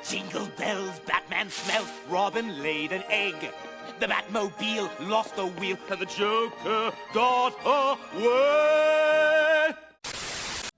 Jingle bells, Batman smelt, Robin laid an egg. The Batmobile lost the wheel, and the Joker got away.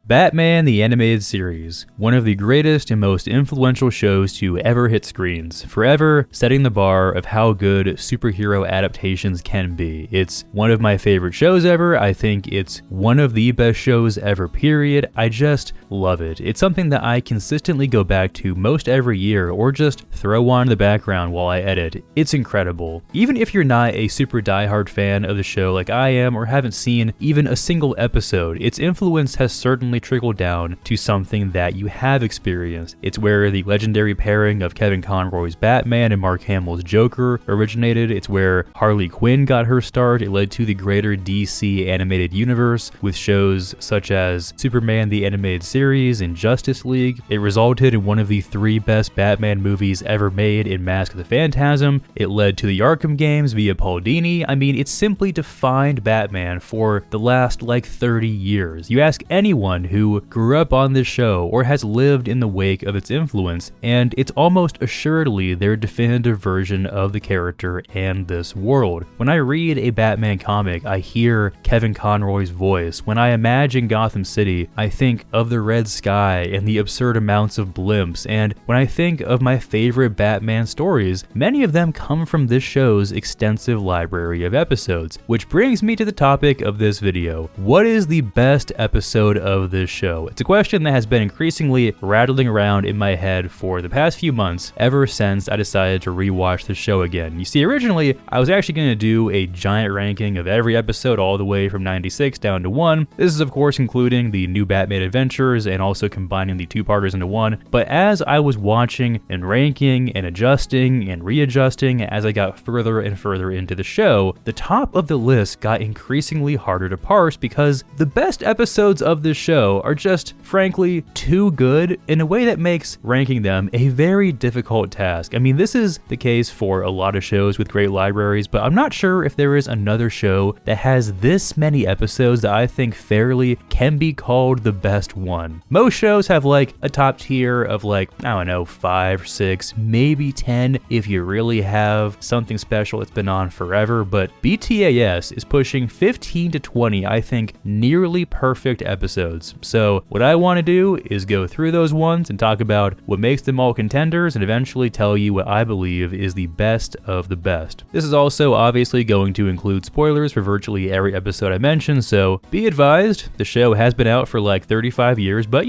Batman the Animated Series, one of the greatest and most influential shows to ever hit screens, forever setting the bar of how good superhero adaptations can be. It's one of my favorite shows ever. I think it's one of the best shows ever, period. I just love it. It's something that I consistently go back to most every year or just throw on in the background while I edit. It's incredible. Even if you're not a super diehard fan of the show like I am or haven't seen even a single episode, its influence has certainly trickled down to something that you have experienced. It's where the legendary pairing of Kevin Conroy's Batman and Mark Hamill's Joker originated. It's where Harley Quinn got her start. It led to the greater DC animated universe with shows such as Superman the Animated Series and Justice League. It resulted in one of the 3 best Batman movies ever made in Mask of the Phantasm. It led to the Arkham games via Paul Dini. I mean, it simply defined Batman for the last 30 years. You ask anyone who grew up on this show or has lived in the wake of its influence, and it's almost assuredly their definitive version of the character and this world. When I read a Batman comic, I hear Kevin Conroy's voice. When I imagine Gotham City, I think of the red sky and the absurd amounts of blimps, and when I think of my favorite Batman stories, many of them come from this show's extensive library of episodes. Which brings me to the topic of this video. What is the best episode of this show? It's a question that has been increasingly rattling around in my head for the past few months, ever since I decided to rewatch the show again. You see, originally, I was actually going to do a giant ranking of every episode all the way from 96 down to 1. This is of course including the new Batman Adventures and also combining the 2-parters into one. But as I was watching and ranking and adjusting and readjusting as I got further and further into the show, the top of the list got increasingly harder to parse because the best episodes of this show are just, frankly, too good in a way that makes ranking them a very difficult task. I mean, this is the case for a lot of shows with great libraries, but I'm not sure if there is another show that has this many episodes that I think fairly can be called the best one. Most shows have a top tier of I don't know, 5, 6, maybe 10 if you really have something special that's been on forever, but BTAS is pushing 15 to 20, I think, nearly perfect episodes. So what I want to do is go through those ones and talk about what makes them all contenders and eventually tell you what I believe is the best of the best. This is also obviously going to include spoilers for virtually every episode I mention, so be advised, the show has been out for 35 years, but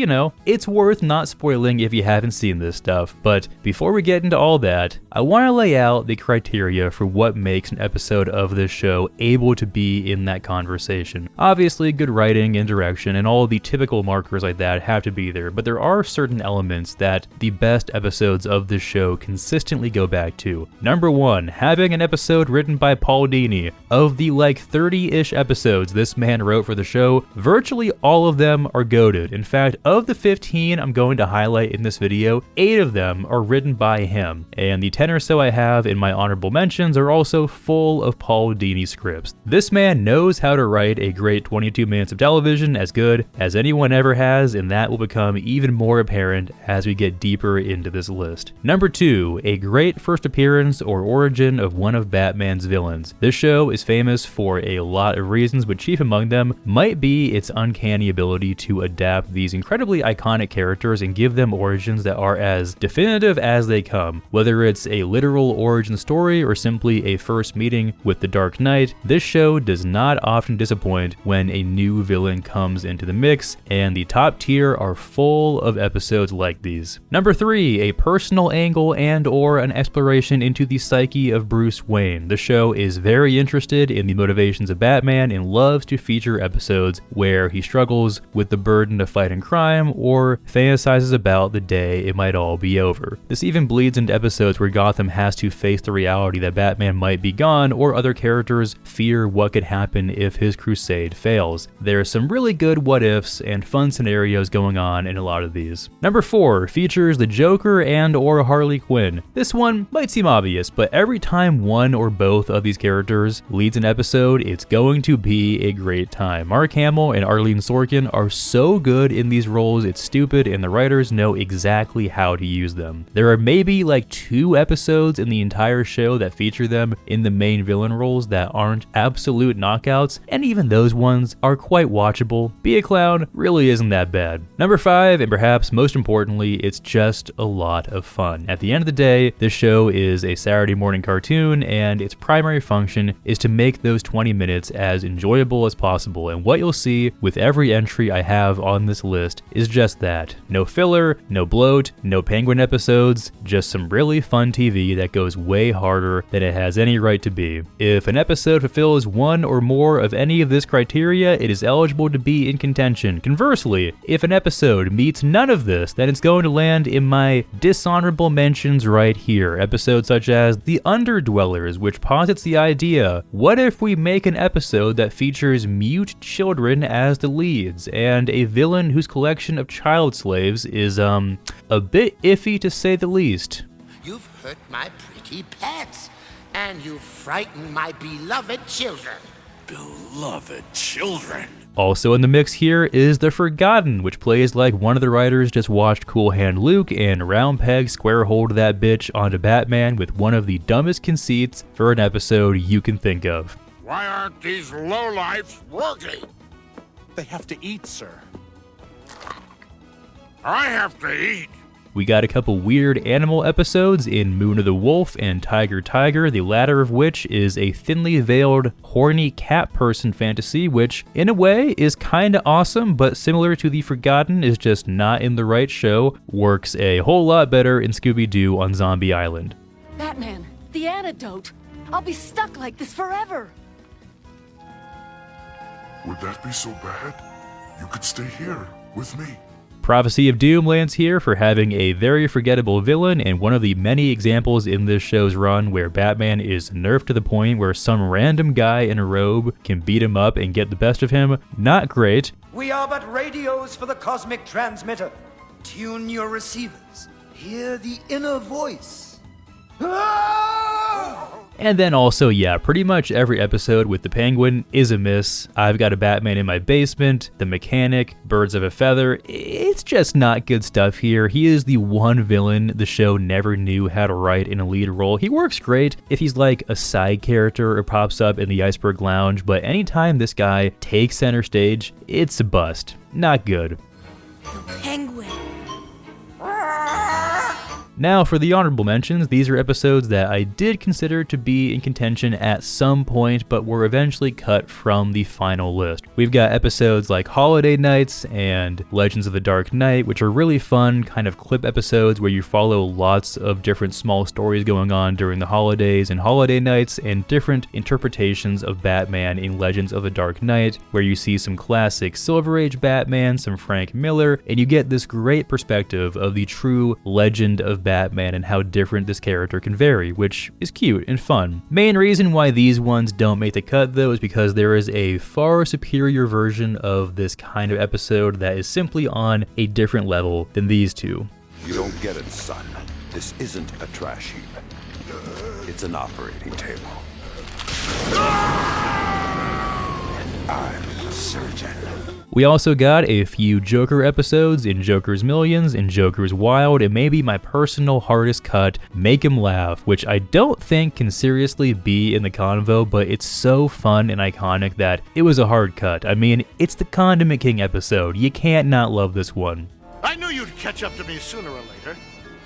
it's worth not spoiling if you haven't seen this stuff. But before we get into all that, I want to lay out the criteria for what makes an episode of this show able to be in that conversation. Obviously, good writing and direction and all the typical markers like that have to be there, but there are certain elements that the best episodes of this show consistently go back to. Number 1, having an episode written by Paul Dini. Of the 30-ish episodes this man wrote for the show, virtually all of them are goated. In fact, of the 15 I'm going to highlight in this video, 8 of them are written by him, and the 10 or so I have in my honorable mentions are also full of Paul Dini scripts. This man knows how to write a great 22 minutes of television as good as anyone ever has, and that will become even more apparent as we get deeper into this list. Number 2, a great first appearance or origin of one of Batman's villains. This show is famous for a lot of reasons, but chief among them might be its uncanny ability to adapt these incredibly iconic characters and give them origins that are as definitive as they come. Whether it's a literal origin story or simply a first meeting with the Dark Knight, this show does not often disappoint when a new villain comes into the mix, and the top tier are full of episodes like these. Number 3, a personal angle and or an exploration into the psyche of Bruce Wayne. The show is very interested in the motivations of Batman and loves to feature episodes where he struggles with the burden of fighting crime or fantasizes about the day it might all be over. This even bleeds into episodes where Gotham has to face the reality that Batman might be gone, or other characters fear what could happen if his crusade fails. There's some really good what ifs moments and fun scenarios going on in a lot of these. Number 4 features the Joker and or Harley Quinn. This one might seem obvious, but every time one or both of these characters leads an episode, it's going to be a great time. Mark Hamill and Arlene Sorkin are so good in these roles, it's stupid, and the writers know exactly how to use them. There are maybe like 2 episodes in the entire show that feature them in the main villain roles that aren't absolute knockouts, and even those ones are quite watchable. Be a Clown really isn't that bad. Number 5, and perhaps most importantly, it's just a lot of fun. At the end of the day, this show is a Saturday morning cartoon, and its primary function is to make those 20 minutes as enjoyable as possible, and what you'll see with every entry I have on this list is just that. No filler, no bloat, no Penguin episodes, just some really fun TV that goes way harder than it has any right to be. If an episode fulfills one or more of any of this criteria, it is eligible to be in contention. Conversely, if an episode meets none of this, then it's going to land in my dishonorable mentions right here. Episodes such as The Underdwellers, which posits the idea, what if we make an episode that features mute children as the leads, and a villain whose collection of child slaves is, a bit iffy to say the least. You've hurt my pretty pets, and you've frightened my beloved children. Beloved children. Also in the mix here is The Forgotten, which plays like one of the writers just watched Cool Hand Luke and round peg square hold that bitch onto Batman with one of the dumbest conceits for an episode you can think of. Why aren't these lowlifes working? They have to eat, sir. I have to eat. We got a couple weird animal episodes in Moon of the Wolf and Tiger Tiger, the latter of which is a thinly veiled, horny cat person fantasy, which in a way is kinda awesome, but similar to The Forgotten is just not in the right show, works a whole lot better in Scooby-Doo on Zombie Island. Batman, the antidote. I'll be stuck like this forever. Would that be so bad? You could stay here with me. Prophecy of Doom lands here for having a very forgettable villain and one of the many examples in this show's run where Batman is nerfed to the point where some random guy in a robe can beat him up and get the best of him. Not great. We are but radios for the cosmic transmitter. Tune your receivers. Hear the inner voice. And then also, yeah, pretty much every episode with the Penguin is a miss. I've Got a Batman in My Basement, The Mechanic, Birds of a Feather. It's just not good stuff here. He is the one villain the show never knew how to write in a lead role. He works great if he's like a side character or pops up in the Iceberg Lounge, but anytime this guy takes center stage, it's a bust. Not good. The Penguin. Now for the honorable mentions, these are episodes that I did consider to be in contention at some point, but were eventually cut from the final list. We've got episodes like Holiday Nights and Legends of the Dark Knight, which are really fun kind of clip episodes where you follow lots of different small stories going on during the holidays and holiday nights, and different interpretations of Batman in Legends of the Dark Knight, where you see some classic Silver Age Batman, some Frank Miller, and you get this great perspective of the true legend of Batman and how different this character can vary, which is cute and fun. Main reason why these ones don't make the cut though is because there is a far superior version of this kind of episode that is simply on a different level than these two. You don't get it, son. This isn't a trash heap. It's an operating table. And I'm a surgeon. We also got a few Joker episodes in Joker's Millions, in Joker's Wild, and maybe my personal hardest cut, Make 'Em Laugh, which I don't think can seriously be in the convo, but it's so fun and iconic that it was a hard cut. I mean, it's the Condiment King episode. You can't not love this one. I knew you'd catch up to me sooner or later.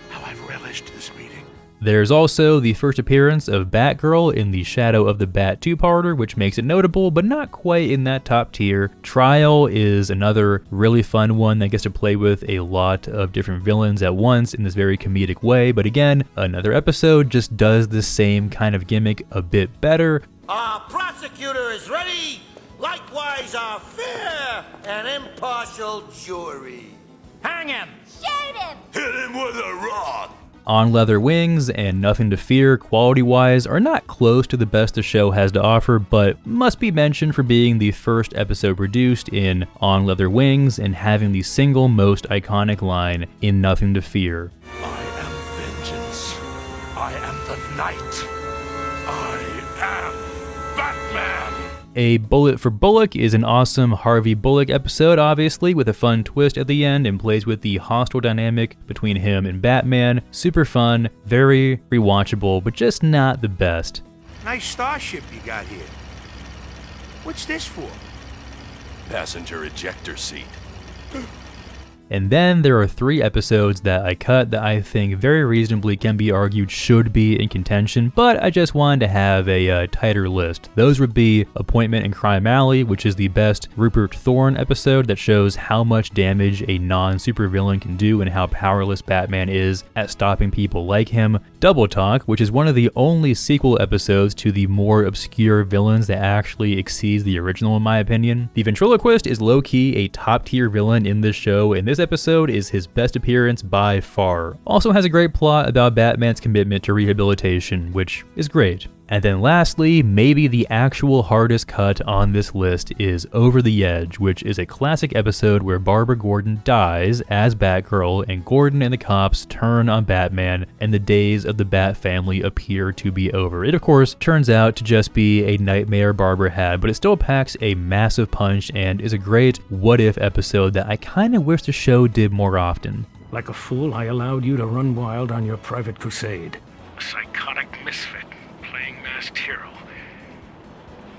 How I've relished this meeting. There's also the first appearance of Batgirl in the Shadow of the Bat two-parter, which makes it notable, but not quite in that top tier. Trial is another really fun one that gets to play with a lot of different villains at once in this very comedic way, but again, another episode just does the same kind of gimmick a bit better. Our prosecutor is ready, likewise our fair and impartial jury. Hang him! Shoot him! Hit him with a rock! On Leather Wings and Nothing to Fear, quality-wise, are not close to the best the show has to offer, but must be mentioned for being the first episode produced in On Leather Wings and having the single most iconic line in Nothing to Fear. I am vengeance. I am the night. I am Batman. A Bullet for Bullock is an awesome Harvey Bullock episode, obviously, with a fun twist at the end and plays with the hostile dynamic between him and Batman. Super fun, very rewatchable, but just not the best. Nice starship you got here. What's this for? Passenger ejector seat. And then there are 3 episodes that I cut that I think very reasonably can be argued should be in contention, but I just wanted to have a tighter list. Those would be Appointment in Crime Alley, which is the best Rupert Thorne episode that shows how much damage a non-supervillain can do and how powerless Batman is at stopping people like him. Double Talk, which is one of the only sequel episodes to the more obscure villains that actually exceeds the original in my opinion. The Ventriloquist is low-key a top-tier villain in this show, and this episode is his best appearance by far. Also has a great plot about Batman's commitment to rehabilitation, which is great. And then lastly, maybe the actual hardest cut on this list is Over the Edge, which is a classic episode where Barbara Gordon dies as Batgirl and Gordon and the cops turn on Batman and the days of the Bat family appear to be over. It of course turns out to just be a nightmare Barbara had, but it still packs a massive punch and is a great what if episode that I kinda wish the show did more often. Like a fool, I allowed you to run wild on your private crusade. A psychotic misfit. Masked hero.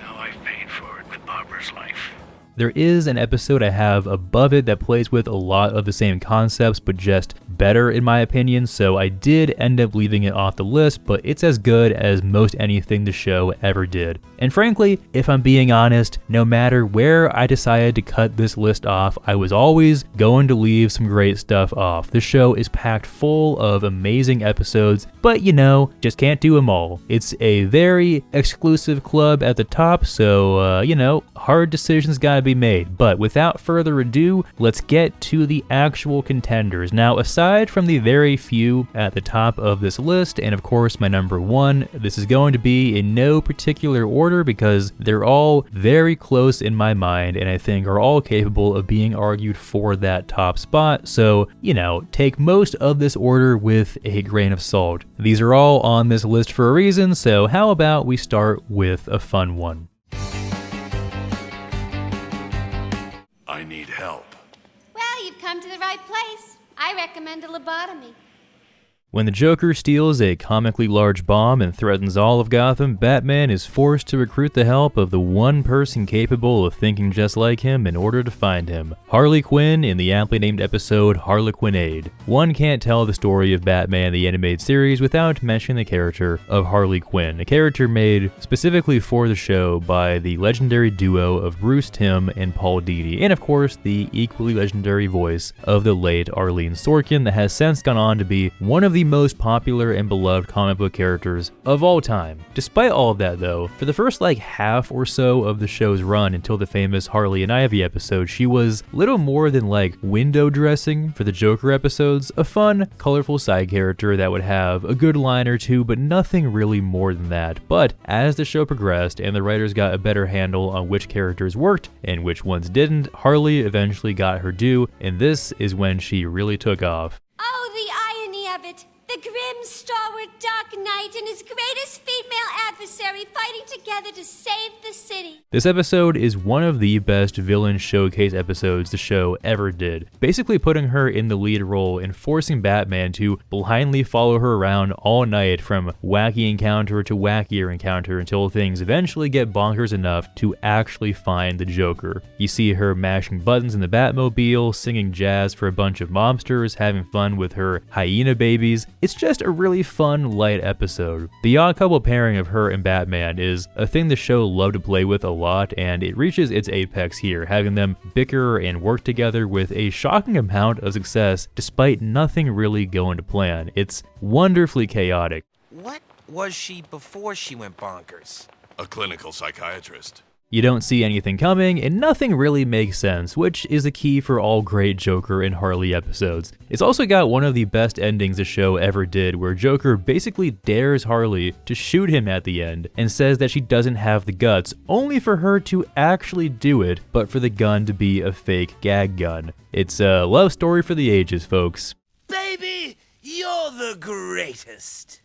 Now I've paid for it with Barbara's life. There is an episode I have above it that plays with a lot of the same concepts, but just better in my opinion, so I did end up leaving it off the list, but it's as good as most anything the show ever did. And frankly, if I'm being honest, no matter where I decided to cut this list off, I was always going to leave some great stuff off. The show is packed full of amazing episodes, but you know, just can't do them all. It's a very exclusive club at the top, so you know, hard decisions gotta be made. But without further ado, let's get to the actual contenders. Now, aside from the very few at the top of this list, and of course my number 1, this is going to be in no particular order because they're all very close in my mind and I think are all capable of being argued for that top spot, so, you know, take most of this order with a grain of salt. These are all on this list for a reason, so how about we start with a fun one. I need help. Well, you've come to the right place. I recommend a lobotomy. When the Joker steals a comically large bomb and threatens all of Gotham, Batman is forced to recruit the help of the one person capable of thinking just like him in order to find him, Harley Quinn in the aptly named episode Harlequinade. One can't tell the story of Batman the animated series without mentioning the character of Harley Quinn, a character made specifically for the show by the legendary duo of Bruce Timm and Paul Dini, and of course the equally legendary voice of the late Arlene Sorkin that has since gone on to be one of the most popular and beloved comic book characters of all time. Despite all of that though, for the first half or so of the show's run until the famous Harley and Ivy episode, she was little more than window dressing for the Joker episodes, a fun, colorful side character that would have a good line or two, but nothing really more than that. But as the show progressed and the writers got a better handle on which characters worked and which ones didn't, Harley eventually got her due, and this is when she really took off. Oh, the irony of it. The grim, stalwart Dark Knight and his greatest female adversary fighting together to save the city. This episode is one of the best villain showcase episodes the show ever did, basically putting her in the lead role and forcing Batman to blindly follow her around all night from wacky encounter to wackier encounter until things eventually get bonkers enough to actually find the Joker. You see her mashing buttons in the Batmobile, singing jazz for a bunch of mobsters, having fun with her hyena babies. It's just a really fun, light episode. The odd couple pairing of her and Batman is a thing the show loved to play with a lot, and it reaches its apex here, having them bicker and work together with a shocking amount of success despite nothing really going to plan. It's wonderfully chaotic. What was she before she went bonkers? A clinical psychiatrist. You don't see anything coming, and nothing really makes sense, which is the key for all great Joker and Harley episodes. It's also got one of the best endings the show ever did, where Joker basically dares Harley to shoot him at the end, and says that she doesn't have the guts, only for her to actually do it, but for the gun to be a fake gag gun. It's a love story for the ages, folks. Baby, you're the greatest.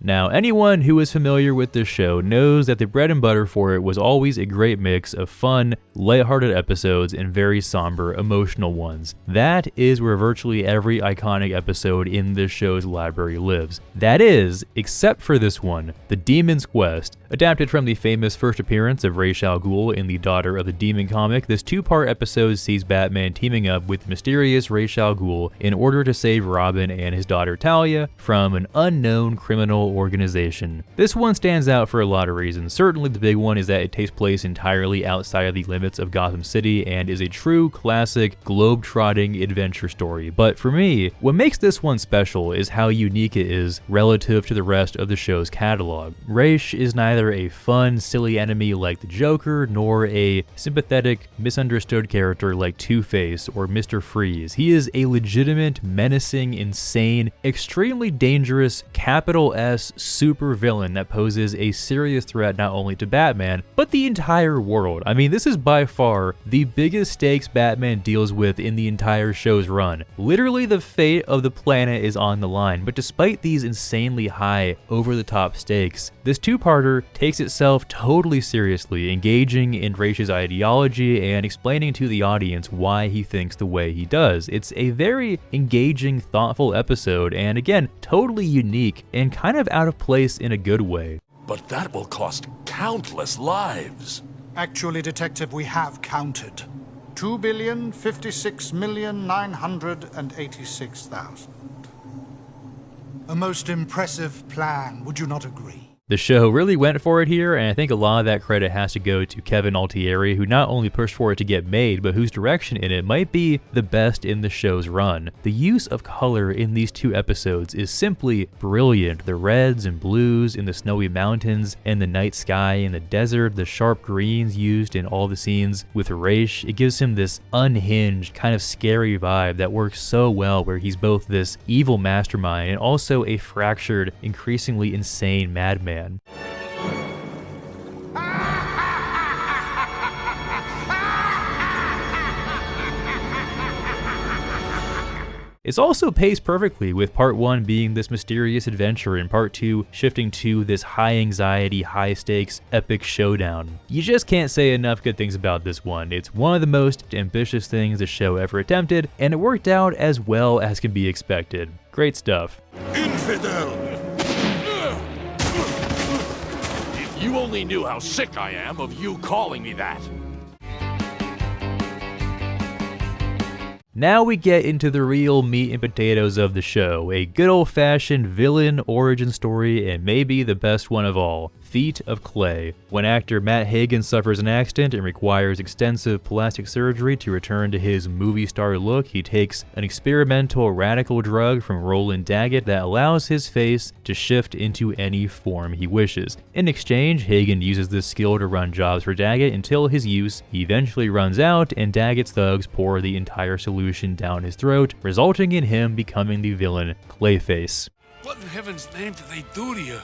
Now, anyone who is familiar with this show knows that the bread and butter for it was always a great mix of fun, lighthearted episodes and very somber, emotional ones. That is where virtually every iconic episode in this show's library lives. That is, except for this one, The Demon's Quest. Adapted from the famous first appearance of Ra's al Ghul in the Daughter of the Demon comic, this two-part episode sees Batman teaming up with mysterious Ra's al Ghul in order to save Robin and his daughter Talia from an unknown criminal organization. This one stands out for a lot of reasons. Certainly the big one is that it takes place entirely outside of the limits of Gotham City and is a true classic globe-trotting adventure story. But for me, what makes this one special is how unique it is relative to the rest of the show's catalog. Ra's is neither a fun, silly enemy like the Joker, nor a sympathetic, misunderstood character like Two-Face or Mr. Freeze. He is a legitimate, menacing, insane, extremely dangerous, capital S super villain that poses a serious threat not only to Batman, but the entire world. I mean, this is by far the biggest stakes Batman deals with in the entire show's run. Literally, the fate of the planet is on the line, but despite these insanely high, over-the-top stakes, this two-parter takes itself totally seriously, engaging in Ra's ideology and explaining to the audience why he thinks the way he does. It's a very engaging, thoughtful episode, and again, totally unique and kind of out of place in a good way. But that will cost countless lives. Actually, Detective, we have counted. 2,056,986,000. A most impressive plan, would you not agree? The show really went for it here, and I think a lot of that credit has to go to Kevin Altieri, who not only pushed for it to get made, but whose direction in it might be the best in the show's run. The use of color in these two episodes is simply brilliant. The reds and blues in the snowy mountains and the night sky in the desert, the sharp greens used in all the scenes with Ra's, it gives him this unhinged, kind of scary vibe that works so well, where he's both this evil mastermind and also a fractured, increasingly insane madman. It's also paced perfectly, with part 1 being this mysterious adventure and part 2 shifting to this high anxiety, high stakes, epic showdown. You just can't say enough good things about this one. It's one of the most ambitious things the show ever attempted, and it worked out as well as can be expected. Great stuff. Infidel! If you only knew how sick I am of you calling me that. Now we get into the real meat and potatoes of the show, a good old-fashioned villain origin story, and maybe the best one of all, Feet of Clay. When actor Matt Hagen suffers an accident and requires extensive plastic surgery to return to his movie star look, he takes an experimental radical drug from Roland Daggett that allows his face to shift into any form he wishes. In exchange, Hagen uses this skill to run jobs for Daggett until his use eventually runs out and Daggett's thugs pour the entire solution down his throat, resulting in him becoming the villain Clayface. What in heaven's name did they do to you?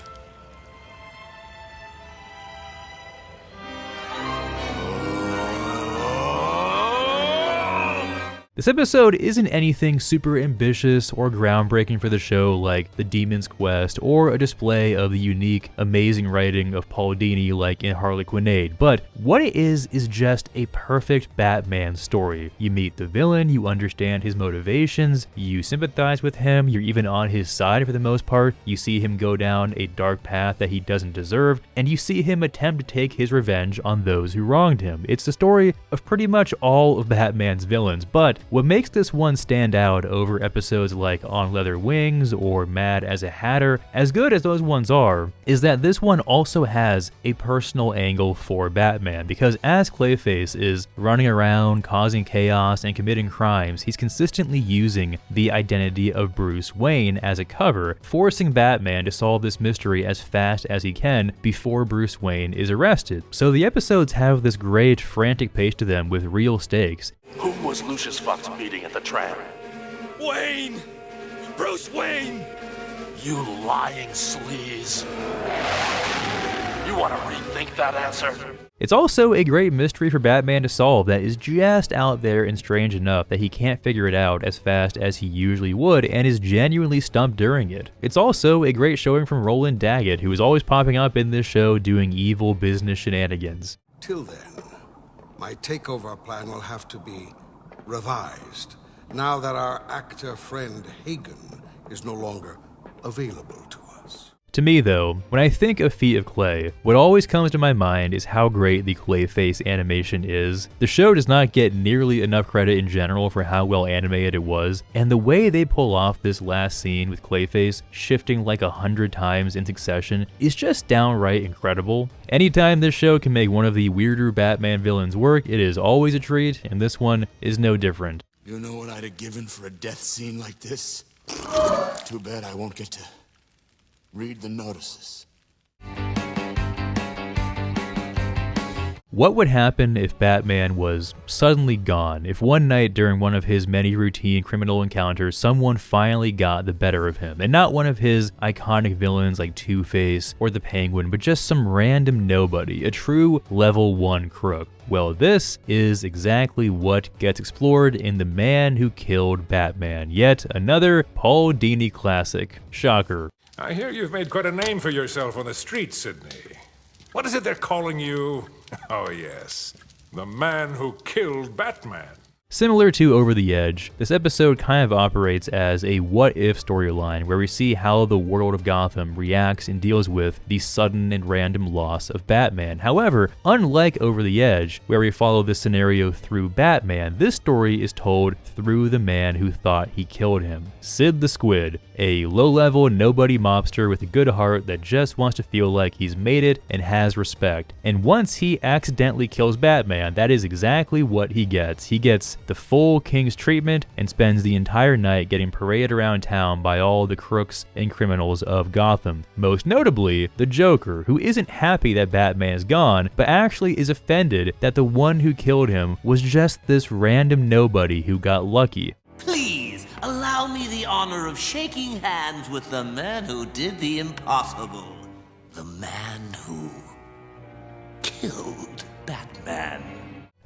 This episode isn't anything super ambitious or groundbreaking for the show like The Demon's Quest or a display of the unique, amazing writing of Paul Dini like in Harlequinade, but what it is just a perfect Batman story. You meet the villain, you understand his motivations, you sympathize with him, you're even on his side for the most part, you see him go down a dark path that he doesn't deserve, and you see him attempt to take his revenge on those who wronged him. It's the story of pretty much all of Batman's villains, but What makes this one stand out over episodes like On Leather Wings or Mad as a Hatter, as good as those ones are, is that this one also has a personal angle for Batman, because as Clayface is running around causing chaos and committing crimes, he's consistently using the identity of Bruce Wayne as a cover, forcing Batman to solve this mystery as fast as he can before Bruce Wayne is arrested. So the episodes have this great frantic pace to them with real stakes. Who was Lucius Fox meeting at the tram? Wayne! Bruce Wayne! You lying sleaze. You want to rethink that answer? It's also a great mystery for Batman to solve that is just out there and strange enough that he can't figure it out as fast as he usually would and is genuinely stumped during it. It's also a great showing from Roland Daggett, who is always popping up in this show doing evil business shenanigans. Till then, my takeover plan will have to be revised, now that our actor friend Hagen is no longer available to us. To me though, when I think of Feet of Clay, what always comes to my mind is how great the Clayface animation is. The show does not get nearly enough credit in general for how well animated it was, and the way they pull off this last scene with Clayface shifting like 100 times in succession is just downright incredible. Anytime this show can make one of the weirder Batman villains work, it is always a treat, and this one is no different. You know what I'd have given for a death scene like this? Too bad I won't get to read the notices. What would happen if Batman was suddenly gone? If one night during one of his many routine criminal encounters, someone finally got the better of him, and not one of his iconic villains like Two-Face or the Penguin, but just some random nobody, a true level 1 crook? Well, this is exactly what gets explored in The Man Who Killed Batman, yet another Paul Dini classic. Shocker. I hear you've made quite a name for yourself on the street, Sidney. What is it they're calling you? Oh yes, the man who killed Batman. Similar to Over the Edge, this episode kind of operates as a what-if storyline where we see how the world of Gotham reacts and deals with the sudden and random loss of Batman. However, unlike Over the Edge, where we follow this scenario through Batman, this story is told through the man who thought he killed him, Sid the Squid, a low-level nobody mobster with a good heart that just wants to feel like he's made it and has respect. And once he accidentally kills Batman, that is exactly what he gets. He gets the full king's treatment and spends the entire night getting paraded around town by all the crooks and criminals of Gotham. Most notably, the Joker, who isn't happy that Batman is gone, but actually is offended that the one who killed him was just this random nobody who got lucky. Please, allow me the honor of shaking hands with the man who did the impossible. The man who killed Batman.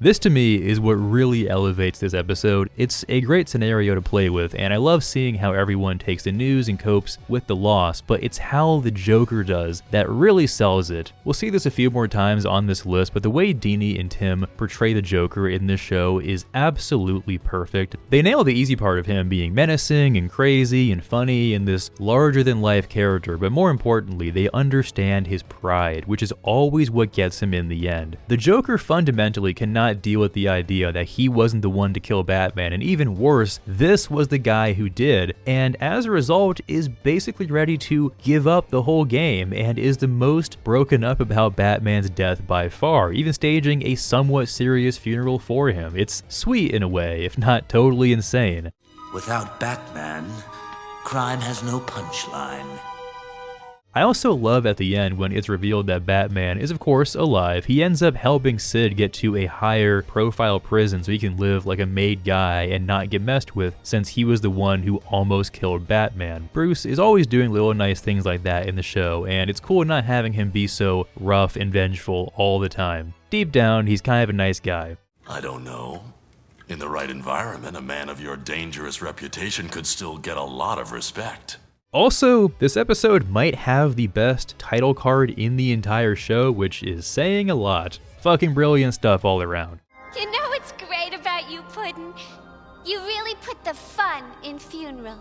This to me is what really elevates this episode. It's a great scenario to play with, and I love seeing how everyone takes the news and copes with the loss, but it's how the Joker does that really sells it. We'll see this a few more times on this list, but the way Dini and Tim portray the Joker in this show is absolutely perfect. They nail the easy part of him being menacing and crazy and funny and this larger-than-life character, but more importantly, they understand his pride, which is always what gets him in the end. The Joker fundamentally cannot deal with the idea that he wasn't the one to kill Batman, and even worse, this was the guy who did, and as a result is basically ready to give up the whole game and is the most broken up about Batman's death by far, even staging a somewhat serious funeral for him. It's sweet in a way, if not totally insane. Without Batman, crime has no punchline. I also love at the end when it's revealed that Batman is of course alive. He ends up helping Sid get to a higher profile prison so he can live like a made guy and not get messed with, since he was the one who almost killed Batman. Bruce is always doing little nice things like that in the show, and it's cool not having him be so rough and vengeful all the time. Deep down, he's kind of a nice guy. I don't know. In the right environment, a man of your dangerous reputation could still get a lot of respect. Also, this episode might have the best title card in the entire show, which is saying a lot. Fucking brilliant stuff all around. You know what's great about you, Puddin'? You really put the fun in funeral.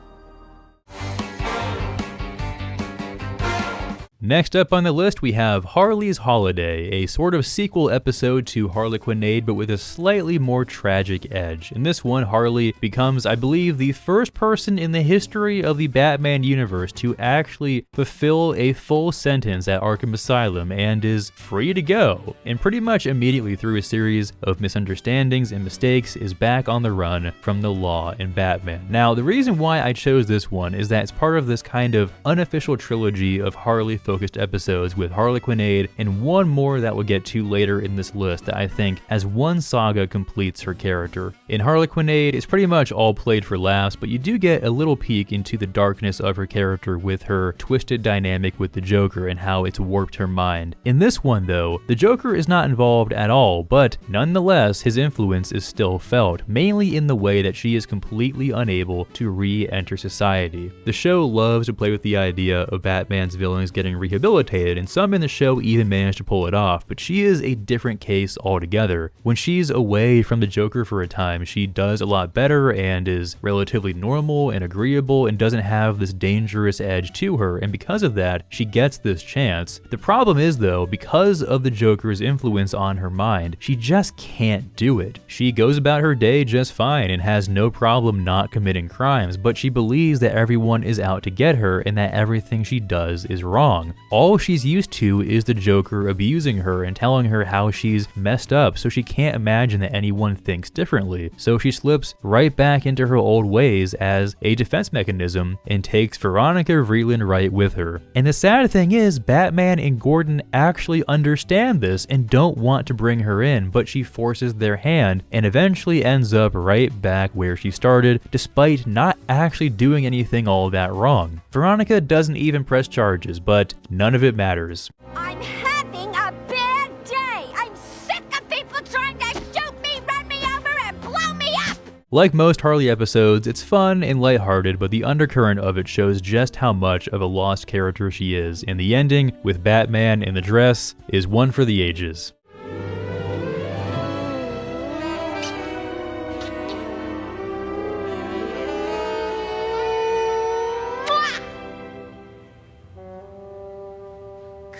Next up on the list, we have Harley's Holiday, a sort of sequel episode to Harlequinade, but with a slightly more tragic edge. In this one, Harley becomes, I believe, the first person in the history of the Batman universe to actually fulfill a full sentence at Arkham Asylum and is free to go. And pretty much immediately through a series of misunderstandings and mistakes is back on the run from the law in Batman. Now, the reason why I chose this one is that it's part of this kind of unofficial trilogy of Harley-focused episodes with Harlequinade and one more that we'll get to later in this list that I think as one saga completes her character. In Harlequinade, it's pretty much all played for laughs, but you do get a little peek into the darkness of her character with her twisted dynamic with the Joker and how it's warped her mind. In this one though, the Joker is not involved at all, but nonetheless his influence is still felt, mainly in the way that she is completely unable to re-enter society. The show loves to play with the idea of Batman's villains getting rehabilitated, and some in the show even manage to pull it off, but she is a different case altogether. When she's away from the Joker for a time, she does a lot better and is relatively normal and agreeable and doesn't have this dangerous edge to her, and because of that, she gets this chance. The problem is though, because of the Joker's influence on her mind, she just can't do it. She goes about her day just fine and has no problem not committing crimes, but she believes that everyone is out to get her and that everything she does is wrong. All she's used to is the Joker abusing her and telling her how she's messed up, so she can't imagine that anyone thinks differently. So she slips right back into her old ways as a defense mechanism and takes Veronica Vreeland right with her. And the sad thing is, Batman and Gordon actually understand this and don't want to bring her in, but she forces their hand and eventually ends up right back where she started, despite not actually doing anything all that wrong. Veronica doesn't even press charges, but none of it matters. I'm having a bad day. I'm sick of people trying to shoot me, run me over, and blow me up. Like most Harley episodes, it's fun and lighthearted, but the undercurrent of it shows just how much of a lost character she is, and the ending, with Batman in the dress, is one for the ages.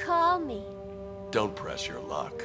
Call me. Don't press your luck.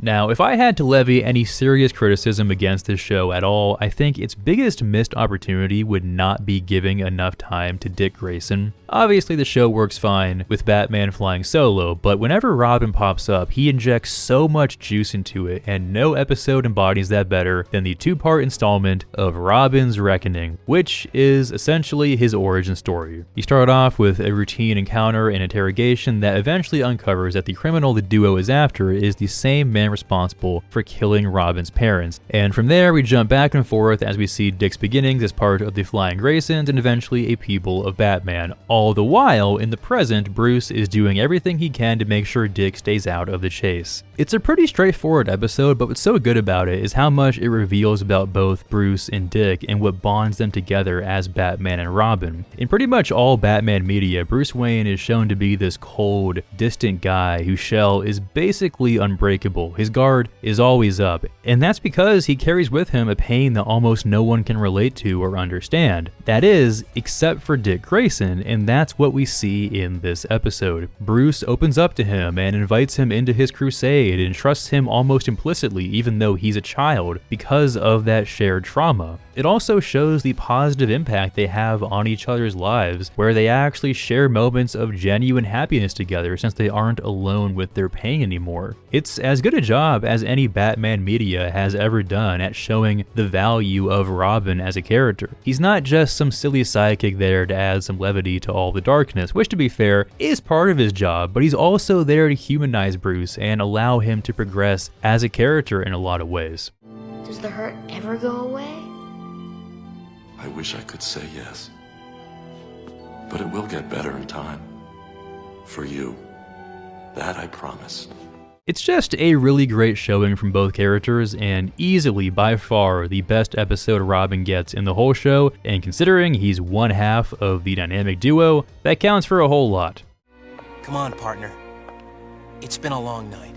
Now, if I had to levy any serious criticism against this show at all, I think its biggest missed opportunity would not be giving enough time to Dick Grayson. Obviously, the show works fine with Batman flying solo, but whenever Robin pops up, he injects so much juice into it, and no episode embodies that better than the two-part installment of Robin's Reckoning, which is essentially his origin story. You start off with a routine encounter and interrogation that eventually uncovers that the criminal the duo is after is the same man responsible for killing Robin's parents. And from there, we jump back and forth as we see Dick's beginnings as part of the Flying Graysons and eventually a pupil of Batman. All the while, in the present, Bruce is doing everything he can to make sure Dick stays out of the chase. It's a pretty straightforward episode, but what's so good about it is how much it reveals about both Bruce and Dick and what bonds them together as Batman and Robin. In pretty much all Batman media, Bruce Wayne is shown to be this cold, distant guy whose shell is basically unbreakable. His guard is always up, and that's because he carries with him a pain that almost no one can relate to or understand. That is, except for Dick Grayson, and that's what we see in this episode. Bruce opens up to him and invites him into his crusade and trusts him almost implicitly even though he's a child because of that shared trauma. It also shows the positive impact they have on each other's lives, where they actually share moments of genuine happiness together since they aren't alone with their pain anymore. It's as good a job as any Batman media has ever done at showing the value of Robin as a character. He's not just some silly sidekick there to add some levity to all the darkness, which to be fair, is part of his job, but he's also there to humanize Bruce and allow him to progress as a character in a lot of ways. Does the hurt ever go away? I wish I could say yes. But it will get better in time. For you. That I promise. It's just a really great showing from both characters, and easily by far the best episode Robin gets in the whole show, and considering he's one half of the dynamic duo, that counts for a whole lot. Come on, partner. It's been a long night.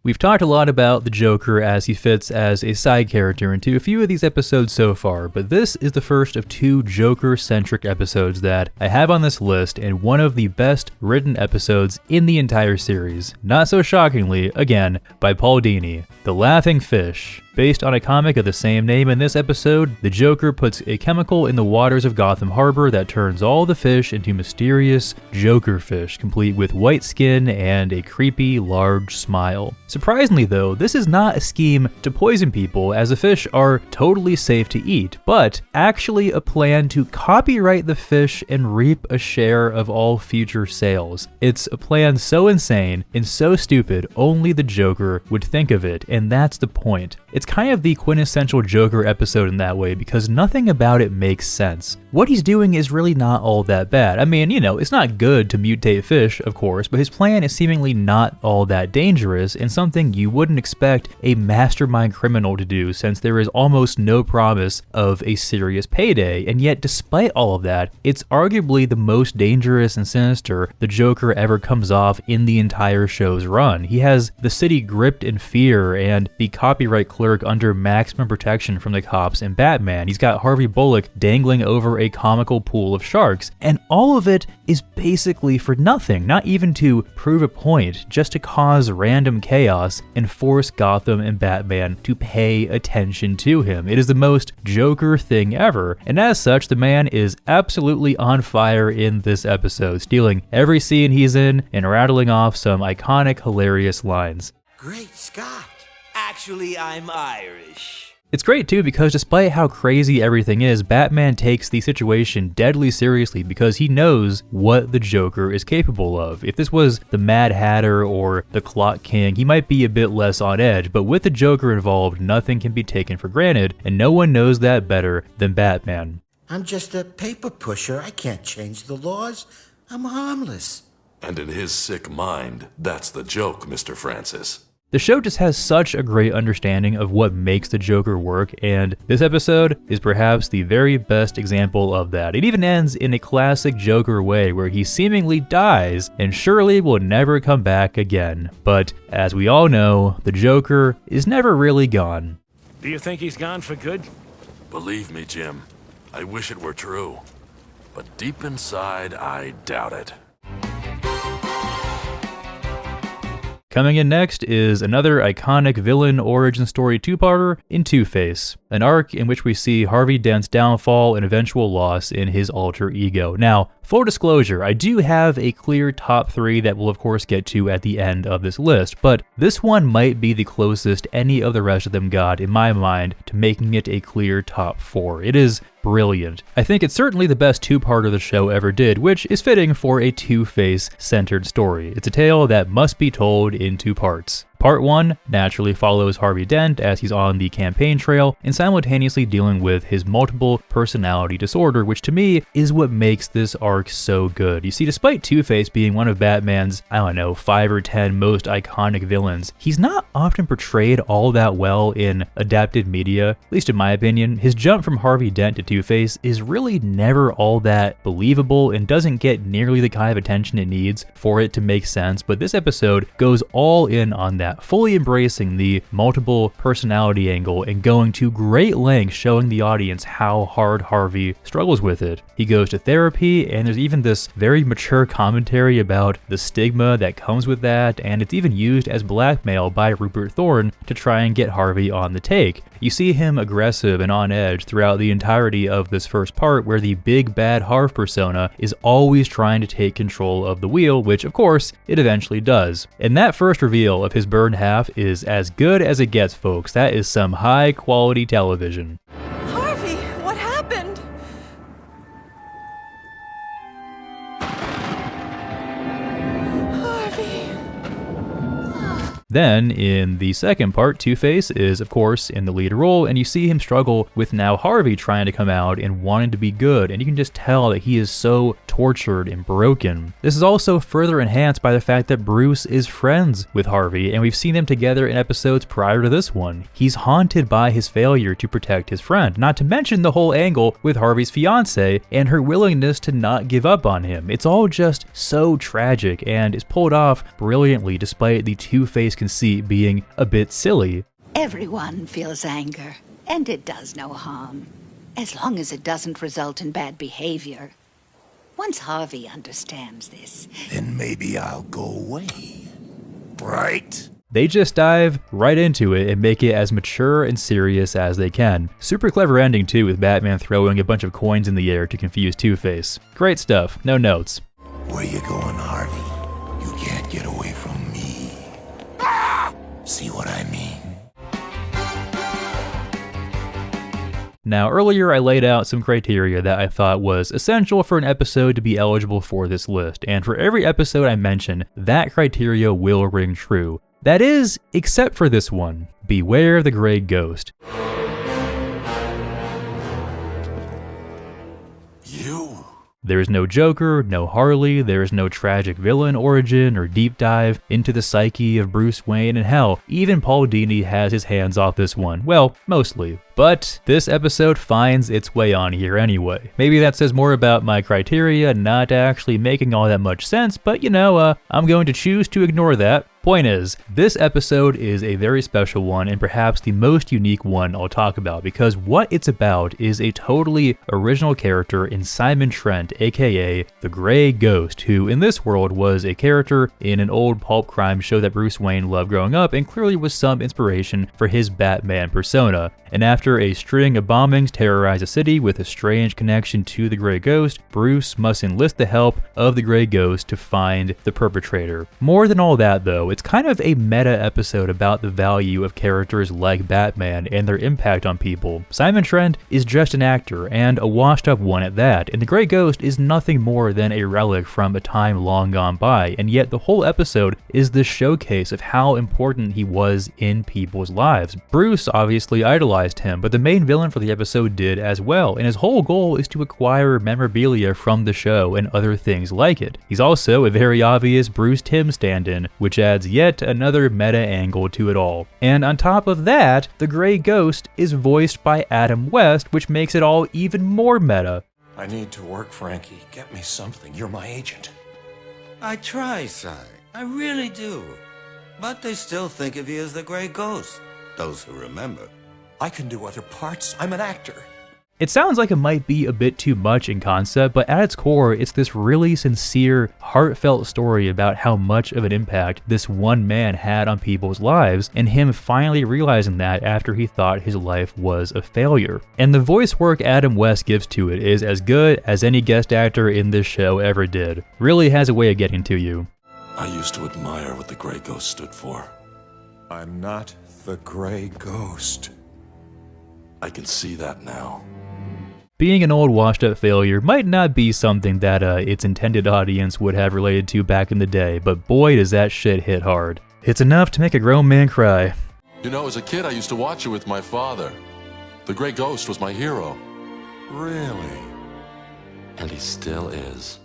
We've talked a lot about the Joker as he fits as a side character into a few of these episodes so far, but this is the first of 2 Joker-centric episodes that I have on this list, and one of the best written episodes in the entire series. Not so shockingly, again, by Paul Dini, The Laughing Fish. Based on a comic of the same name, in this episode, the Joker puts a chemical in the waters of Gotham Harbor that turns all the fish into mysterious Joker fish, complete with white skin and a creepy, large smile. Surprisingly though, this is not a scheme to poison people, as the fish are totally safe to eat, but actually a plan to copyright the fish and reap a share of all future sales. It's a plan so insane and so stupid, only the Joker would think of it, and that's the point. It's kind of the quintessential Joker episode in that way, because nothing about it makes sense. What he's doing is really not all that bad. I mean, it's not good to mutate fish, of course, but his plan is seemingly not all that dangerous and something you wouldn't expect a mastermind criminal to do, since there is almost no promise of a serious payday. And yet, despite all of that, it's arguably the most dangerous and sinister the Joker ever comes off in the entire show's run. He has the city gripped in fear and the copyright clerk under maximum protection from the cops and Batman. He's got Harvey Bullock dangling over a comical pool of sharks, and all of it is basically for nothing, not even to prove a point, just to cause random chaos and force Gotham and Batman to pay attention to him. It is the most Joker thing ever, and as such, the man is absolutely on fire in this episode, stealing every scene he's in and rattling off some iconic, hilarious lines. Great Scott. Actually, I'm Irish. It's great too, because despite how crazy everything is, Batman takes the situation deadly seriously because he knows what the Joker is capable of. If this was the Mad Hatter or the Clock King, he might be a bit less on edge, but with the Joker involved, nothing can be taken for granted, and no one knows that better than Batman. I'm just a paper pusher. I can't change the laws. I'm harmless. And in his sick mind, that's the joke, Mr. Francis. The show just has such a great understanding of what makes the Joker work, and this episode is perhaps the very best example of that. It even ends in a classic Joker way, where he seemingly dies and surely will never come back again. But as we all know, the Joker is never really gone. Do you think he's gone for good? Believe me, Jim, I wish it were true. But deep inside, I doubt it. Coming in next is another iconic villain origin story two-parter in Two-Face, an arc in which we see Harvey Dent's downfall and eventual loss in his alter ego. Now, full disclosure, I do have a clear top 3 that we'll of course get to at the end of this list, but this one might be the closest any of the rest of them got, in my mind, to making it a clear top 4. It is brilliant. I think it's certainly the best two-parter the show ever did, which is fitting for a Two-Face centered story. It's a tale that must be told in 2 parts. Part 1 naturally follows Harvey Dent as he's on the campaign trail and simultaneously dealing with his multiple personality disorder, which to me is what makes this arc so good. You see, despite Two-Face being one of Batman's, 5 or 10 most iconic villains, he's not often portrayed all that well in adapted media, at least in my opinion. His jump from Harvey Dent to Two-Face is really never all that believable and doesn't get nearly the kind of attention it needs for it to make sense, but this episode goes all in on that, fully embracing the multiple personality angle and going to great lengths showing the audience how hard Harvey struggles with it. He goes to therapy, and there's even this very mature commentary about the stigma that comes with that, and it's even used as blackmail by Rupert Thorne to try and get Harvey on the take. You see him aggressive and on edge throughout the entirety of this first part, where the big bad Harv persona is always trying to take control of the wheel, which of course it eventually does. And that first reveal of his burned half is as good as it gets, folks. That is some high quality television. Harvey, what happened? Then, in the second part, Two-Face is, of course, in the lead role, and you see him struggle with now Harvey trying to come out and wanting to be good, and you can just tell that he is so tortured and broken. This is also further enhanced by the fact that Bruce is friends with Harvey, and we've seen them together in episodes prior to this one. He's haunted by his failure to protect his friend, not to mention the whole angle with Harvey's fiancée and her willingness to not give up on him. It's all just so tragic and is pulled off brilliantly despite the Two-Face conceit being a bit silly. Everyone feels anger, and it does no harm, as long as it doesn't result in bad behavior. Once Harvey understands this, then maybe I'll go away. Right? They just dive right into it and make it as mature and serious as they can. Super clever ending too, with Batman throwing a bunch of coins in the air to confuse Two-Face. Great stuff, no notes. Where you going, Harvey? You can't get away from me. Ah! See what I mean? Now, earlier I laid out some criteria that I thought was essential for an episode to be eligible for this list, and for every episode I mention, that criteria will ring true. That is, except for this one. Beware the Grey Ghost. There's no Joker, no Harley, there's no tragic villain origin or deep dive into the psyche of Bruce Wayne, and hell, even Paul Dini has his hands off this one. Well, mostly. But this episode finds its way on here anyway. Maybe that says more about my criteria not actually making all that much sense, but you know, I'm going to choose to ignore that. Point is, this episode is a very special one and perhaps the most unique one I'll talk about, because what it's about is a totally original character in Simon Trent, aka the Grey Ghost, who in this world was a character in an old pulp crime show that Bruce Wayne loved growing up and clearly was some inspiration for his Batman persona. And after a string of bombings terrorize a city with a strange connection to the Grey Ghost, Bruce must enlist the help of the Grey Ghost to find the perpetrator. More than all that though, it's kind of a meta episode about the value of characters like Batman and their impact on people. Simon Trent is just an actor, and a washed up one at that, and the Grey Ghost is nothing more than a relic from a time long gone by, and yet the whole episode is the showcase of how important he was in people's lives. Bruce obviously idolized him, but the main villain for the episode did as well, and his whole goal is to acquire memorabilia from the show and other things like it. He's also a very obvious Bruce Timm stand-in, which adds yet another meta angle to it all. And on top of that, the Grey Ghost is voiced by Adam West, which makes it all even more meta. I need to work, Frankie. Get me something. You're my agent. I try, Si. I really do. But they still think of you as the Grey Ghost. Those who remember. I can do other parts. I'm an actor. It sounds like it might be a bit too much in concept, but at its core, it's this really sincere, heartfelt story about how much of an impact this one man had on people's lives, and him finally realizing that after he thought his life was a failure. And the voice work Adam West gives to it is as good as any guest actor in this show ever did. Really has a way of getting to you. I used to admire what the Grey Ghost stood for. I'm not the Grey Ghost. I can see that now. Being an old washed-up failure might not be something that its intended audience would have related to back in the day, but boy does that shit hit hard. It's enough to make a grown man cry. You know, as a kid, I used to watch it with my father. The Grey Ghost was my hero. Really? And he still is.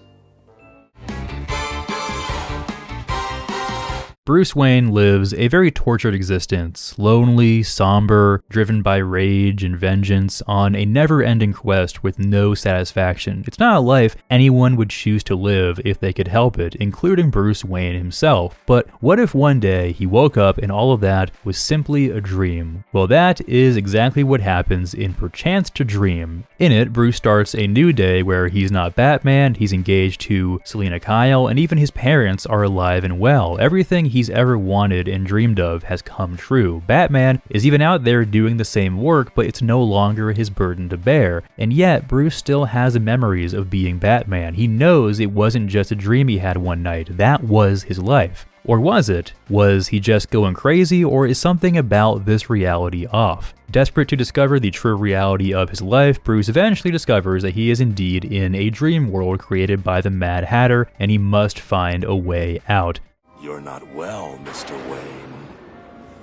Bruce Wayne lives a very tortured existence, lonely, somber, driven by rage and vengeance on a never-ending quest with no satisfaction. It's not a life anyone would choose to live if they could help it, including Bruce Wayne himself. But what if one day he woke up and all of that was simply a dream? Well, that is exactly what happens in Perchance to Dream. In it, Bruce starts a new day where he's not Batman, he's engaged to Selina Kyle, and even his parents are alive and well. Everything he's ever wanted and dreamed of has come true. Batman is even out there doing the same work, but it's no longer his burden to bear. And yet, Bruce still has the memories of being Batman. He knows it wasn't just a dream he had one night. That was his life. Or was it? Was he just going crazy, or is something about this reality off? Desperate to discover the true reality of his life, Bruce eventually discovers that he is indeed in a dream world created by the Mad Hatter, and he must find a way out. You're not well, Mr. Wayne.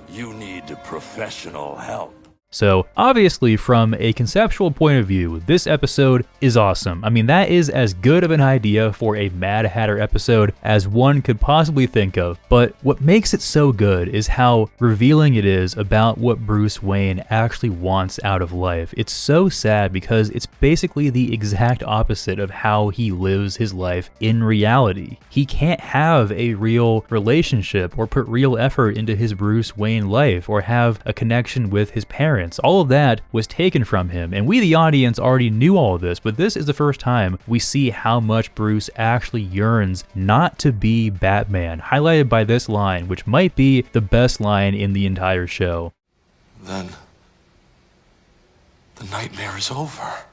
You need professional help. So obviously from a conceptual point of view, this episode is awesome. I mean, that is as good of an idea for a Mad Hatter episode as one could possibly think of. But what makes it so good is how revealing it is about what Bruce Wayne actually wants out of life. It's so sad because it's basically the exact opposite of how he lives his life in reality. He can't have a real relationship or put real effort into his Bruce Wayne life or have a connection with his parents. All of that was taken from him, and we the audience already knew all of this, but this is the first time we see how much Bruce actually yearns not to be Batman, highlighted by this line, which might be the best line in the entire show. Then the nightmare is over.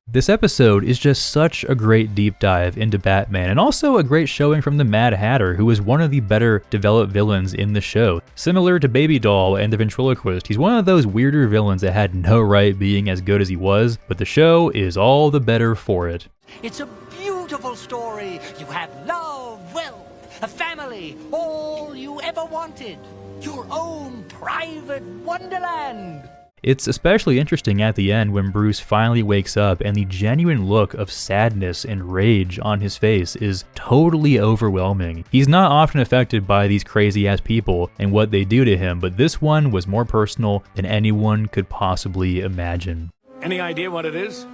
This episode is just such a great deep dive into Batman, and also a great showing from the Mad Hatter, who is one of the better developed villains in the show. Similar to Baby Doll and the Ventriloquist, he's one of those weirder villains that had no right being as good as he was, but the show is all the better for it. It's a beautiful story. You have love, wealth, a family, all you ever wanted. Your own private wonderland. It's especially interesting at the end when Bruce finally wakes up and the genuine look of sadness and rage on his face is totally overwhelming. He's not often affected by these crazy ass people and what they do to him, but this one was more personal than anyone could possibly imagine. Any idea what it is?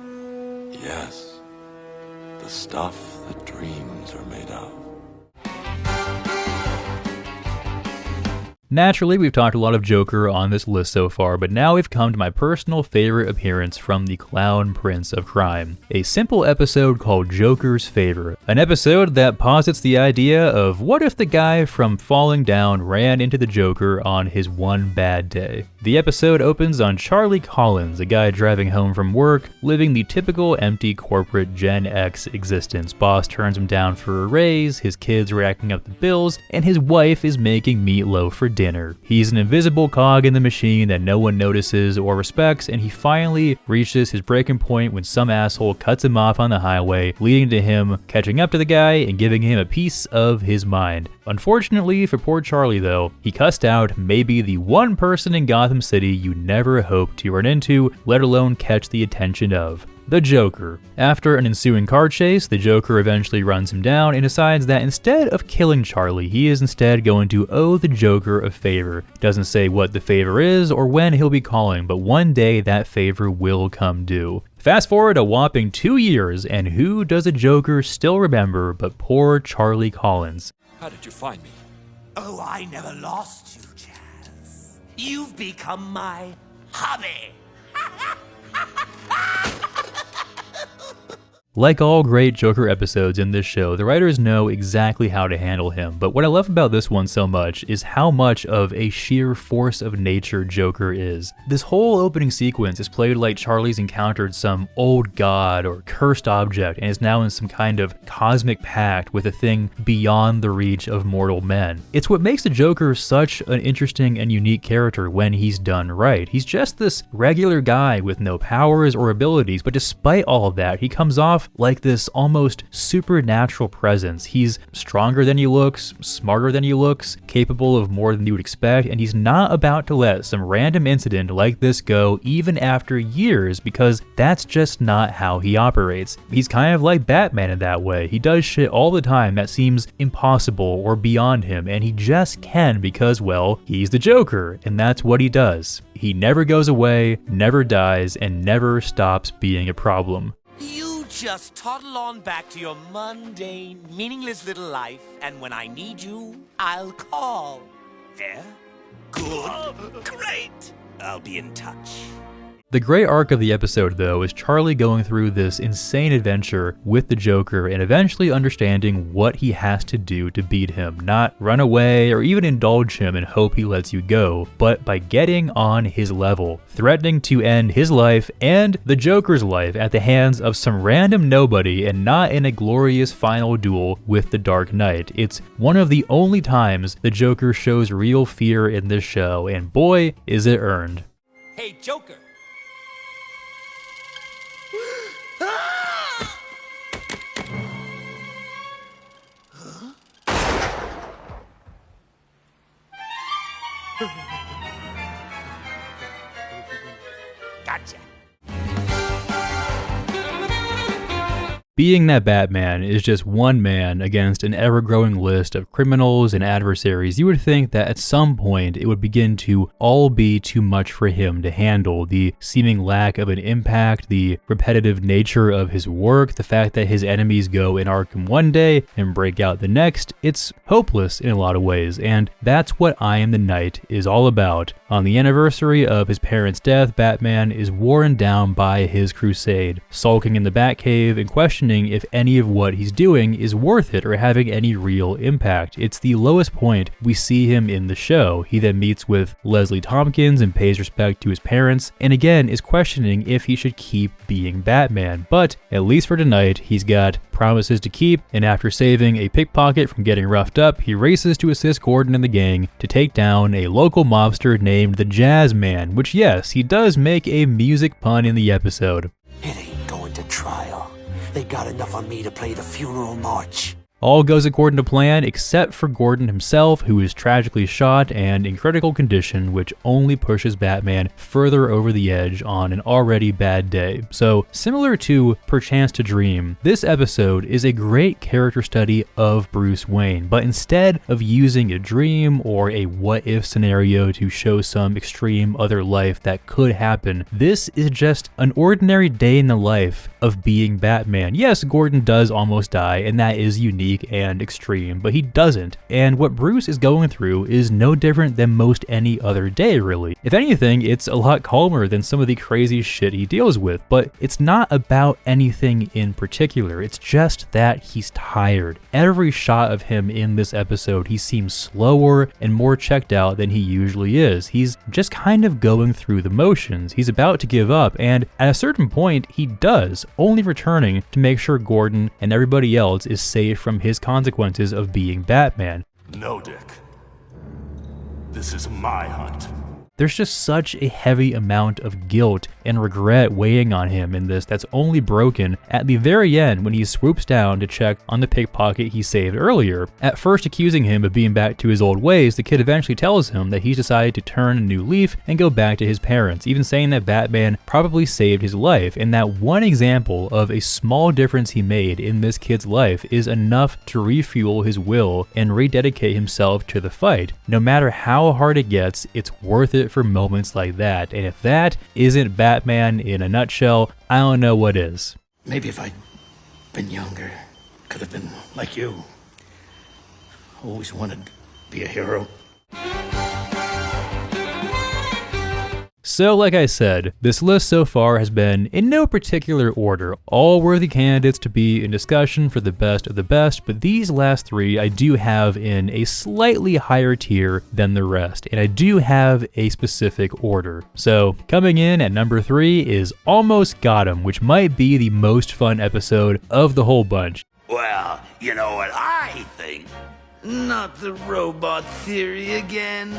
Yes. The stuff that dreams are made of. Naturally, we've talked a lot of Joker on this list so far, but now we've come to my personal favorite appearance from the Clown Prince of Crime. A simple episode called Joker's Favor. An episode that posits the idea of what if the guy from Falling Down ran into the Joker on his one bad day. The episode opens on Charlie Collins, a guy driving home from work, living the typical empty corporate Gen X existence. Boss turns him down for a raise, his kids are racking up the bills, and his wife is making meatloaf for dinner. He's an invisible cog in the machine that no one notices or respects, and he finally reaches his breaking point when some asshole cuts him off on the highway, leading to him catching up to the guy and giving him a piece of his mind. Unfortunately for poor Charlie though, he cussed out maybe the one person in Gotham City you never hoped to run into, let alone catch the attention of. The Joker. After an ensuing car chase, the Joker eventually runs him down and decides that instead of killing Charlie, he is instead going to owe the Joker a favor. Doesn't say what the favor is or when he'll be calling, but one day that favor will come due. Fast forward a whopping 2 years, and who does the Joker still remember but poor Charlie Collins? How did you find me? Oh, I never lost you, Chaz. You've become my hobby. Like all great Joker episodes in this show, the writers know exactly how to handle him, but what I love about this one so much is how much of a sheer force of nature Joker is. This whole opening sequence is played like Charlie's encountered some old god or cursed object and is now in some kind of cosmic pact with a thing beyond the reach of mortal men. It's what makes the Joker such an interesting and unique character when he's done right. He's just this regular guy with no powers or abilities, but despite all of that, he comes off like this almost supernatural presence. He's stronger than he looks, smarter than he looks, capable of more than you would expect, and he's not about to let some random incident like this go even after years, because that's just not how he operates. He's kind of like Batman in that way. He does shit all the time that seems impossible or beyond him, and he just can because, well, he's the Joker, and that's what he does. He never goes away, never dies, and never stops being a problem. Just toddle on back to your mundane, meaningless little life, and when I need you, I'll call. There? Good. Great. I'll be in touch. The great arc of the episode, though, is Charlie going through this insane adventure with the Joker and eventually understanding what he has to do to beat him. Not run away or even indulge him and hope he lets you go, but by getting on his level, threatening to end his life and the Joker's life at the hands of some random nobody and not in a glorious final duel with the Dark Knight. It's one of the only times the Joker shows real fear in this show, and boy, is it earned. Hey, Joker. being that Batman is just one man against an ever-growing list of criminals and adversaries, you would think that at some point it would begin to all be too much for him to handle. The seeming lack of an impact, the repetitive nature of his work, the fact that his enemies go in Arkham one day and break out the next, it's hopeless in a lot of ways, and that's what I Am the Night is all about. On the anniversary of his parents' death, Batman is worn down by his crusade, sulking in the Batcave and questioning if any of what he's doing is worth it or having any real impact. It's the lowest point we see him in the show. He then meets with Leslie Tompkins and pays respect to his parents, and again is questioning if he should keep being Batman. But at least for tonight, he's got promises to keep, and after saving a pickpocket from getting roughed up, he races to assist Gordon and the gang to take down a local mobster named the Jazz Man, which yes, he does make a music pun in the episode. It ain't going to trial. They got enough on me to play the funeral march. All goes according to plan, except for Gordon himself, who is tragically shot and in critical condition, which only pushes Batman further over the edge on an already bad day. So, similar to Perchance to Dream, this episode is a great character study of Bruce Wayne, but instead of using a dream or a what-if scenario to show some extreme other life that could happen, this is just an ordinary day in the life of being Batman. Yes, Gordon does almost die, and that is unique and extreme, but he doesn't. And what Bruce is going through is no different than most any other day, really. If anything, it's a lot calmer than some of the crazy shit he deals with, but it's not about anything in particular. It's just that he's tired. Every shot of him in this episode, he seems slower and more checked out than he usually is. He's just kind of going through the motions. He's about to give up, and at a certain point, he does, only returning to make sure Gordon and everybody else is safe from his consequences of being Batman. No, Dick. This is my hunt. There's just such a heavy amount of guilt and regret weighing on him in this that's only broken at the very end when he swoops down to check on the pickpocket he saved earlier. At first accusing him of being back to his old ways, the kid eventually tells him that he's decided to turn a new leaf and go back to his parents, even saying that Batman probably saved his life, and that one example of a small difference he made in this kid's life is enough to refuel his will and rededicate himself to the fight. No matter how hard it gets, it's worth it for moments like that, and if that isn't Batman in a nutshell, I don't know what is. Maybe if I'd been younger, could have been like you. Always wanted to be a hero. So like I said, this list so far has been in no particular order, all worthy candidates to be in discussion for the best of the best, but these last three I do have in a slightly higher tier than the rest, and I do have a specific order. So coming in at number 3 is Almost Got 'Em, which might be the most fun episode of the whole bunch. Well, you know what I think? Not the robot theory again.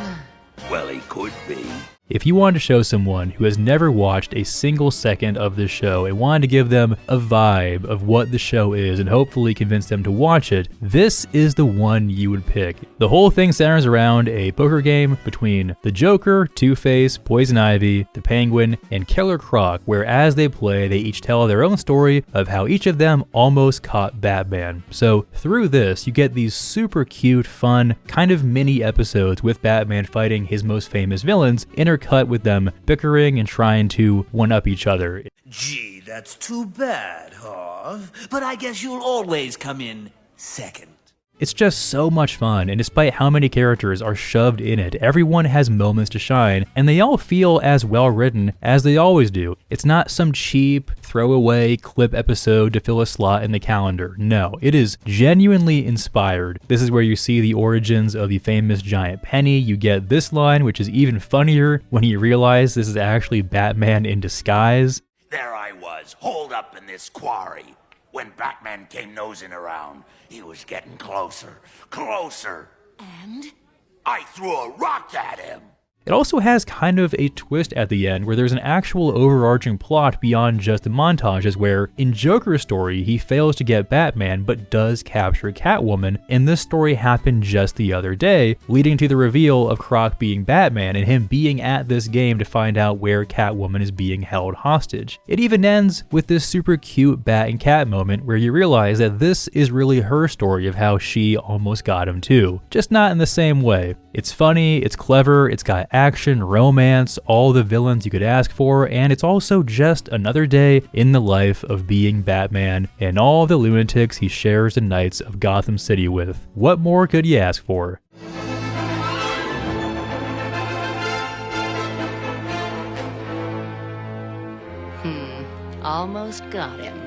Well, he could be. If you wanted to show someone who has never watched a single second of this show and wanted to give them a vibe of what the show is and hopefully convince them to watch it, this is the one you would pick. The whole thing centers around a poker game between the Joker, Two-Face, Poison Ivy, the Penguin, and Killer Croc, where as they play, they each tell their own story of how each of them almost caught Batman. So through this, you get these super cute, fun, kind of mini episodes with Batman fighting his most famous villains, intercut with them bickering and trying to one-up each other. Gee, that's too bad, Harv. But I guess you'll always come in second. It's just so much fun, and despite how many characters are shoved in it, everyone has moments to shine, and they all feel as well written as they always do. It's not some cheap, throwaway clip episode to fill a slot in the calendar. No, it is genuinely inspired. This is where you see the origins of the famous giant penny. You get this line, which is even funnier when you realize this is actually Batman in disguise. There I was, holed up in this quarry. When Batman came nosing around, he was getting closer, closer. And? I threw a rock at him. It also has kind of a twist at the end where there's an actual overarching plot beyond just the montages where, in Joker's story, he fails to get Batman but does capture Catwoman, and this story happened just the other day, leading to the reveal of Croc being Batman and him being at this game to find out where Catwoman is being held hostage. It even ends with this super cute Bat and Cat moment where you realize that this is really her story of how she almost got him too, just not in the same way. It's funny, it's clever, it's got action, romance, all the villains you could ask for, and it's also just another day in the life of being Batman and all the lunatics he shares the nights of Gotham City with. What more could you ask for? Almost got him.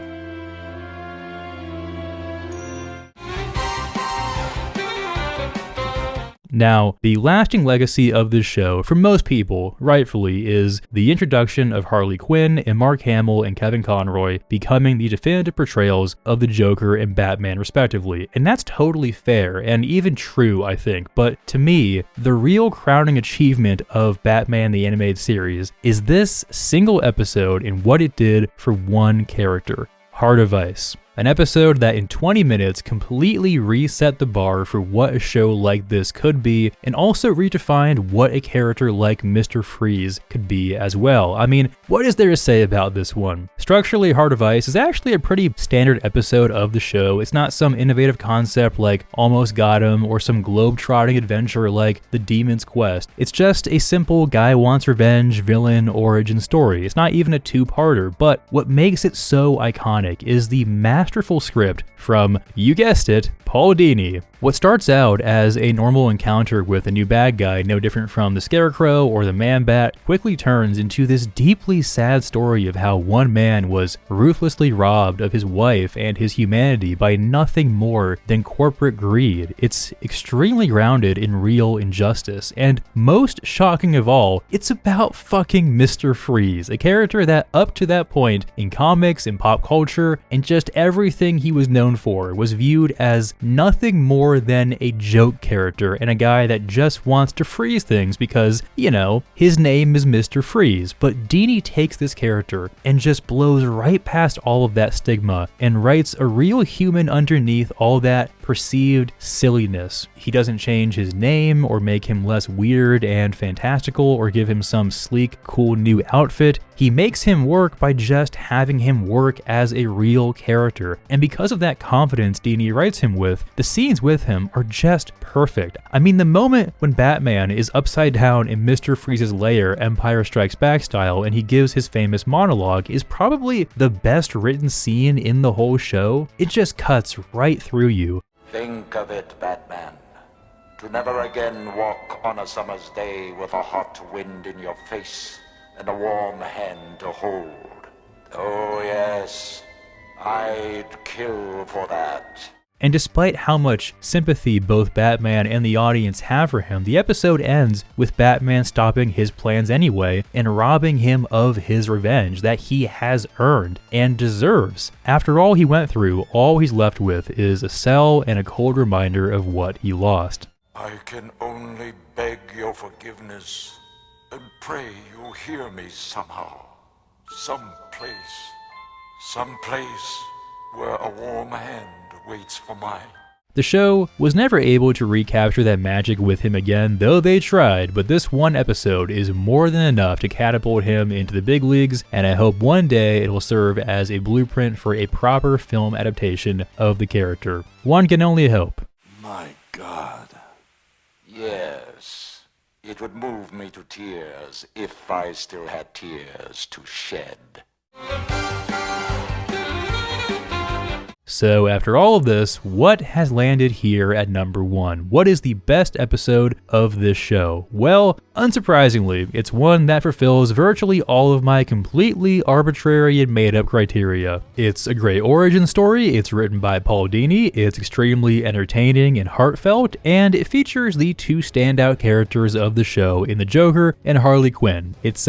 Now, the lasting legacy of this show, for most people, rightfully, is the introduction of Harley Quinn and Mark Hamill and Kevin Conroy becoming the definitive portrayals of the Joker and Batman respectively. And that's totally fair and even true, I think. But to me, the real crowning achievement of Batman the Animated Series is this single episode and what it did for one character, Heart of Ice. An episode that in 20 minutes completely reset the bar for what a show like this could be, and also redefined what a character like Mr. Freeze could be as well. I mean, what is there to say about this one? Structurally, Heart of Ice is actually a pretty standard episode of the show. It's not some innovative concept like Almost Got Him or some globe-trotting adventure like The Demon's Quest. It's just a simple guy wants revenge, villain, origin story. It's not even a two-parter, but what makes it so iconic is the masterful script from, you guessed it, Paul Dini. What starts out as a normal encounter with a new bad guy, no different from the Scarecrow or the Man-Bat, quickly turns into this deeply sad story of how one man was ruthlessly robbed of his wife and his humanity by nothing more than corporate greed. It's extremely grounded in real injustice, and most shocking of all, it's about fucking Mr. Freeze, a character that up to that point in comics and pop culture and just everything he was known for was viewed as nothing more than a joke character and a guy that just wants to freeze things because, you know, his name is Mr. Freeze. But Dini takes this character and just blows right past all of that stigma and writes a real human underneath all that perceived silliness. He doesn't change his name or make him less weird and fantastical or give him some sleek, cool new outfit. He makes him work by just having him work as a real character. And because of that confidence Dini writes him with, the scenes with him are just perfect. I mean, the moment when Batman is upside down in Mr. Freeze's lair, Empire Strikes Back style, and he gives his famous monologue is probably the best written scene in the whole show. It just cuts right through you. Think of it, Batman. To never again walk on a summer's day with a hot wind in your face and a warm hand to hold. Oh yes, I'd kill for that. And despite how much sympathy both Batman and the audience have for him, the episode ends with Batman stopping his plans anyway and robbing him of his revenge that he has earned and deserves. After all he went through, all he's left with is a cell and a cold reminder of what he lost. I can only beg your forgiveness and pray you'll hear me somehow. Someplace where a warm hand waits for mine. The show was never able to recapture that magic with him again, though they tried, but this one episode is more than enough to catapult him into the big leagues, and I hope one day it will serve as a blueprint for a proper film adaptation of the character. One can only hope. My God. Yes, it would move me to tears if I still had tears to shed. So after all of this, what has landed here at number 1? What is the best episode of this show? Well, unsurprisingly, it's one that fulfills virtually all of my completely arbitrary and made-up criteria. It's a great origin story, it's written by Paul Dini, it's extremely entertaining and heartfelt, and it features the two standout characters of the show in the Joker and Harley Quinn. It's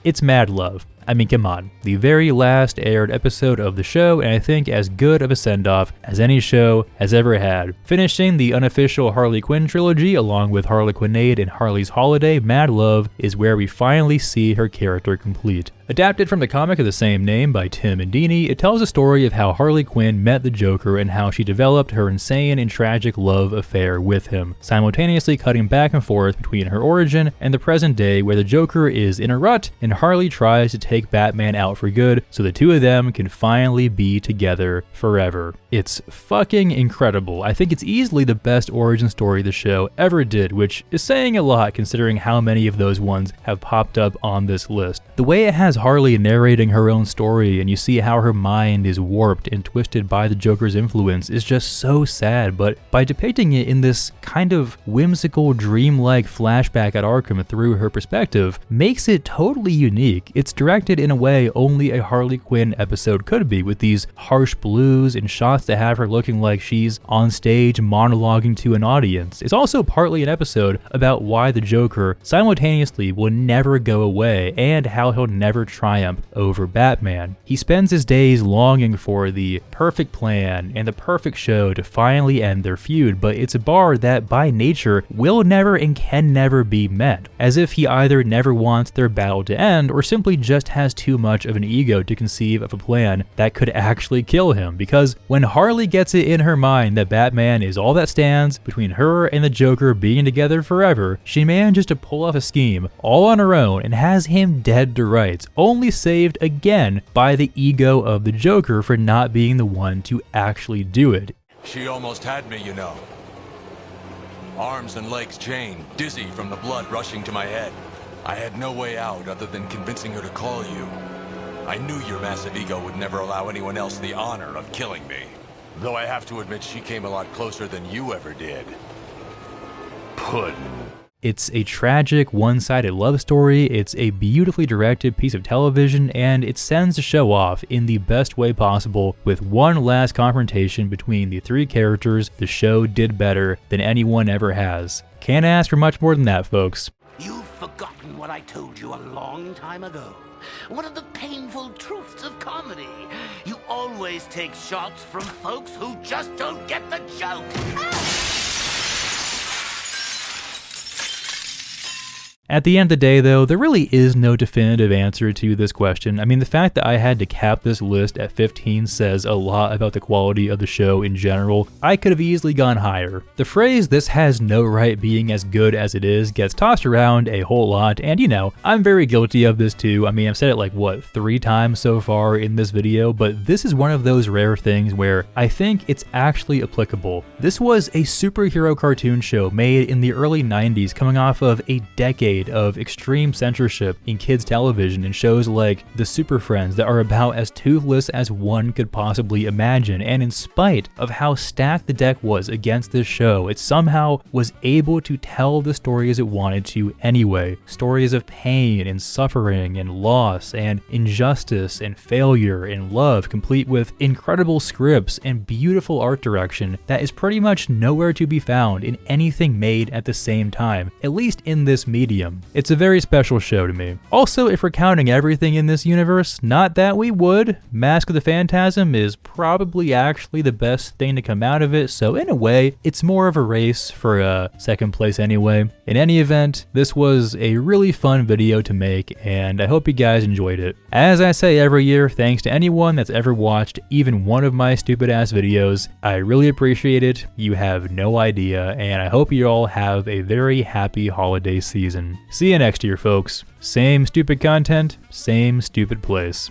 it's mad love. I mean, come on, the very last aired episode of the show, and I think as good of a send-off as any show has ever had. Finishing the unofficial Harley Quinn trilogy along with Harlequinade and Harley's Holiday, Mad Love is where we finally see her character complete. Adapted from the comic of the same name by Tim and Dini, it tells a story of how Harley Quinn met the Joker and how she developed her insane and tragic love affair with him, simultaneously cutting back and forth between her origin and the present day where the Joker is in a rut and Harley tries to take Batman out for good so the two of them can finally be together forever. It's fucking incredible. I think it's easily the best origin story the show ever did, which is saying a lot considering how many of those ones have popped up on this list. The way it has Harley narrating her own story and you see how her mind is warped and twisted by the Joker's influence is just so sad, but by depicting it in this kind of whimsical, dreamlike flashback at Arkham through her perspective makes it totally unique. It's directed in a way only a Harley Quinn episode could be, with these harsh blues and shots that have her looking like she's on stage monologuing to an audience. It's also partly an episode about why the Joker simultaneously will never go away and how he'll never triumph over Batman. He spends his days longing for the perfect plan and the perfect show to finally end their feud, but it's a bar that by nature will never and can never be met, as if he either never wants their battle to end or simply just has too much of an ego to conceive of a plan that could actually kill him, because when Harley gets it in her mind that Batman is all that stands between her and the Joker being together forever, she manages to pull off a scheme all on her own and has him dead to rights, only saved again by the ego of the Joker for not being the one to actually do it. She almost had me, you know. Arms and legs chained, dizzy from the blood rushing to my head. I had no way out other than convincing her to call you. I knew your massive ego would never allow anyone else the honor of killing me. Though I have to admit she came a lot closer than you ever did. Puddin'. It's a tragic, one-sided love story, it's a beautifully directed piece of television, and it sends the show off in the best way possible with one last confrontation between the three characters the show did better than anyone ever has. Can't ask for much more than that, folks. You've forgotten what I told you a long time ago. One of the painful truths of comedy. You always take shots from folks who just don't get the joke. At the end of the day, though, there really is no definitive answer to this question. I mean, the fact that I had to cap this list at 15 says a lot about the quality of the show in general. I could have easily gone higher. The phrase, "this has no right being as good as it is," gets tossed around a whole lot, and you know, I'm very guilty of this too. I mean, I've said it like, what, 3 times so far in this video, but this is one of those rare things where I think it's actually applicable. This was a superhero cartoon show made in the early 90s, coming off of a decade of extreme censorship in kids television and shows like The Super Friends that are about as toothless as one could possibly imagine, and in spite of how stacked the deck was against this show, it somehow was able to tell the stories it wanted to anyway. Stories of pain and suffering and loss and injustice and failure and love, complete with incredible scripts and beautiful art direction that is pretty much nowhere to be found in anything made at the same time, at least in this medium. It's a very special show to me. Also, if we're counting everything in this universe, not that we would, Mask of the Phantasm is probably actually the best thing to come out of it, so in a way, it's more of a race for second place anyway. In any event, this was a really fun video to make, and I hope you guys enjoyed it. As I say every year, thanks to anyone that's ever watched even one of my stupid ass videos. I really appreciate it. You have no idea, and I hope you all have a very happy holiday season. See you next year, folks. Same stupid content, same stupid place.